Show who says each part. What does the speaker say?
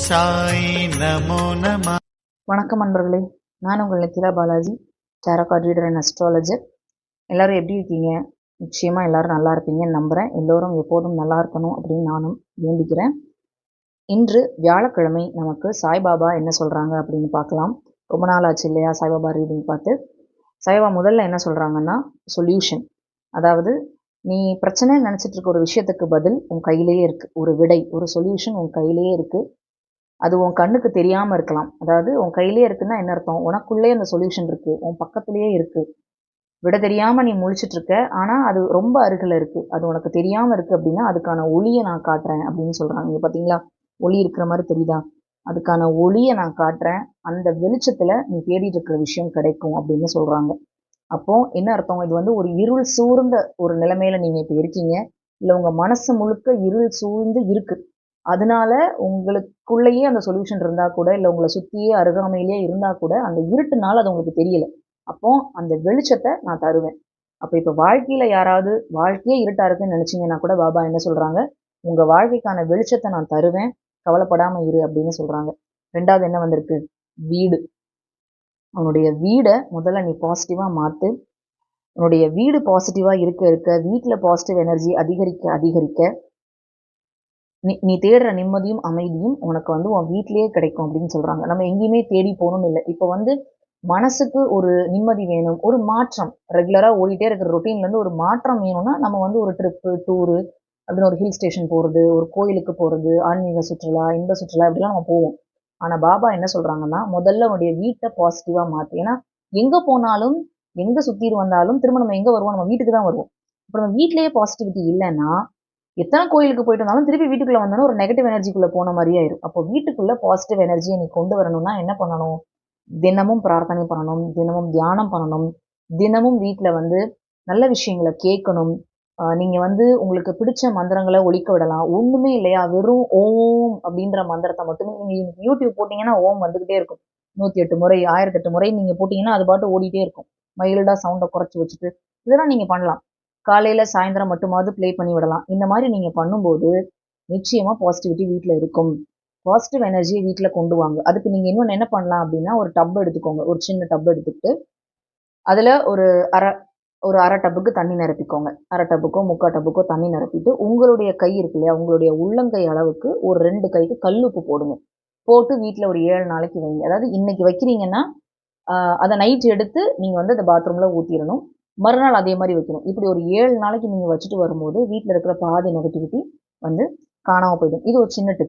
Speaker 1: சாய் நமோ நம.
Speaker 2: வணக்கம் நண்பர்களே, நான் உங்கள் Nithila Balaji, tarot card reader and astrologer. எல்லோரும் எப்படி இருக்கீங்க? நிச்சயமாக எல்லோரும் நல்லா இருப்பீங்கன்னு நம்புகிறேன். எல்லோரும் எப்போதும் நல்லா இருக்கணும் அப்படின்னு நானும் வேண்டிக்கிறேன். இன்று வியாழக்கிழமை நமக்கு சாய்பாபா என்ன சொல்கிறாங்க அப்படின்னு பார்க்கலாம். ரொம்ப நாள் ஆச்சு இல்லையா சாய்பாபா ரீடிங் பார்த்து. சாய்பாபா முதல்ல என்ன சொல்கிறாங்கன்னா, சொல்யூஷன். அதாவது நீ பிரச்சனைன்னு நினச்சிட்டு இருக்க ஒரு விஷயத்துக்கு பதில் உன் கையிலேயே இருக்குது. ஒரு விடை, ஒரு சொல்யூஷன் உன் கையிலேயே இருக்குது. அது உன் கண்ணுக்கு தெரியாமல் இருக்கலாம். அதாவது உன் கையிலே இருக்குன்னா என்ன அர்த்தம்? உனக்குள்ளே அந்த சொல்யூஷன் இருக்குது, உன் பக்கத்துலேயே இருக்குது. விட தெரியாமல் நீ முழிச்சிட்ருக்க, ஆனால் அது ரொம்ப அருகில் இருக்குது. அது உனக்கு தெரியாமல் இருக்குது அப்படின்னா அதுக்கான ஒளியை நான் காட்டுறேன் அப்படின்னு சொல்கிறாங்க. இங்கே பார்த்தீங்களா, ஒளி இருக்கிற மாதிரி தெரியுதா? அதுக்கான ஒளியை நான் காட்டுறேன். அந்த வெளிச்சத்தில் நீ தேடிட்டு இருக்கிற விஷயம் கிடைக்கும் அப்படின்னு சொல்கிறாங்க. அப்போது என்ன அர்த்தம்? இது வந்து ஒரு இருள் சூழ்ந்த ஒரு நிலைமையில் நீங்கள் இப்போ இருக்கீங்க. இல்லை உங்கள் மனசு முழுக்க இருள் சூழ்ந்து இருக்குது. அதனால உங்களுக்குள்ளேயே அந்த சொல்யூஷன் இருந்தால் கூட, இல்லை உங்களை சுற்றியே அருகாமையிலேயே இருந்தால் கூட, அந்த இருட்டுனால அது உங்களுக்கு தெரியல. அப்போ அந்த வெளிச்சத்தை நான் தருவேன். அப்போ இப்போ வாழ்க்கையில் யாராவது வாழ்க்கையே இருட்டாக இருக்குன்னு நினச்சிங்கன்னா கூட பாபா என்ன சொல்கிறாங்க, உங்கள் வாழ்க்கைக்கான வெளிச்சத்தை நான் தருவேன், கவலைப்படாமல் இரு அப்படின்னு சொல்கிறாங்க. ரெண்டாவது என்ன வந்திருக்கு? வீடு. உன்னுடைய வீடை முதல்ல நீ பாசிட்டிவாக மாற்று. உன்னுடைய வீடு பாசிட்டிவாக இருக்க இருக்க வீட்டில் பாசிட்டிவ் எனர்ஜி அதிகரிக்க அதிகரிக்க நீ தேடுற நிம்மதியும் அமைதியும் உனக்கு வந்து உன் வீட்டிலேயே கிடைக்கும் அப்படின்னு சொல்கிறாங்க. நம்ம எங்கேயுமே தேடி போகணும்னு இல்லை. இப்போ வந்து மனசுக்கு ஒரு நிம்மதி வேணும், ஒரு மாற்றம். ரெகுலராக ஓடிட்டே இருக்கிற ரொட்டீன்லேருந்து ஒரு மாற்றம் வேணும்னா நம்ம வந்து ஒரு ட்ரிப்பு, டூரு அப்படின்னு ஒரு ஹில் ஸ்டேஷன் போகிறது, ஒரு கோயிலுக்கு போகிறது, ஆன்மீக சுற்றுலா, இன்ப சுற்றுலா இப்படிலாம் நம்ம போவோம். ஆனால் பாபா என்ன சொல்கிறாங்கன்னா, முதல்ல உன்னுடைய வீட்டை பாசிட்டிவாக மாற்று. ஏன்னா எங்கே போனாலும், எங்கே சுற்றிட்டு வந்தாலும் திரும்ப நம்ம எங்கே வருவோம்? நம்ம வீட்டுக்கு தான் வருவோம். இப்போ நம்ம வீட்டிலேயே பாசிட்டிவிட்டி இல்லைன்னா எத்தனை கோயிலுக்கு போயிட்டு வந்தாலும் திருப்பி வீட்டுக்குள்ளே வந்தோன்னா ஒரு நெகட்டிவ் எனர்ஜிக்குள்ளே போன மாதிரியே ஆயிடும். அப்போ வீட்டுக்குள்ளே பாசிட்டிவ் எனர்ஜியை நீ கொண்டு வரணும்னா என்ன பண்ணணும்? தினமும் பிரார்த்தனை பண்ணணும், தினமும் தியானம் பண்ணணும், தினமும் வீட்டில் வந்து நல்ல விஷயங்களை கேட்கணும். நீங்கள் வந்து உங்களுக்கு பிடிச்ச மந்திரங்களை ஒலிக்க விடலாம். ஒன்றுமே இல்லையா, வெறும் ஓம் அப்படின்ற மந்திரத்தை மட்டுமே நீங்கள் யூடியூப் போட்டிங்கன்னா ஓம் வந்துக்கிட்டே இருக்கும். 108 முறை, 1008 முறை நீங்கள் போட்டிங்கன்னா அது பாட்டு ஓடிட்டே இருக்கும். மைல்டாக சவுண்டை குறைச்சி வச்சுட்டு இதெல்லாம் நீங்கள் பண்ணலாம். காலையில் சாயந்தரம் மட்டுமாவது ப்ளே பண்ணி விடலாம். இந்த மாதிரி நீங்கள் பண்ணும்போது நிச்சயமாக பாசிட்டிவிட்டி வீட்டில் இருக்கும். பாசிட்டிவ் எனர்ஜியை வீட்டில் கொண்டு வாங்க. அதுக்கு நீங்கள் இன்னொன்று என்ன பண்ணலாம் அப்படின்னா, ஒரு டப் எடுத்துக்கோங்க. ஒரு சின்ன டப் எடுத்துக்கிட்டு அதில் ஒரு அரை டப்புக்கு தண்ணி நிரப்பிக்கோங்க. அரை டப்புக்கோ 3/4 டப்புக்கோ தண்ணி நிரப்பிட்டு உங்களுடைய கை இருக்கு இல்லையா, உங்களுடைய உள்ளங்கை அளவுக்கு ஒரு 2 கைக்கு கல்லுப்பு போடுங்க. போட்டு வீட்டில் ஒரு 7 நாளைக்கு வைங்க. அதாவது இன்னைக்கு வைக்கிறீங்கன்னா அதை நைட் எடுத்து நீங்கள் வந்து அந்த பாத்ரூமில் ஊற்றிடணும். மறுநாள் அதே மாதிரி வைக்கணும். இப்படி ஒரு 7 நாளைக்கு நீங்கள் வச்சுட்டு வரும்போது வீட்டில் இருக்கிற பாதி நெகட்டிவிட்டி வந்து காணாமல் போயிடும். இது ஒரு சின்ன டிப்.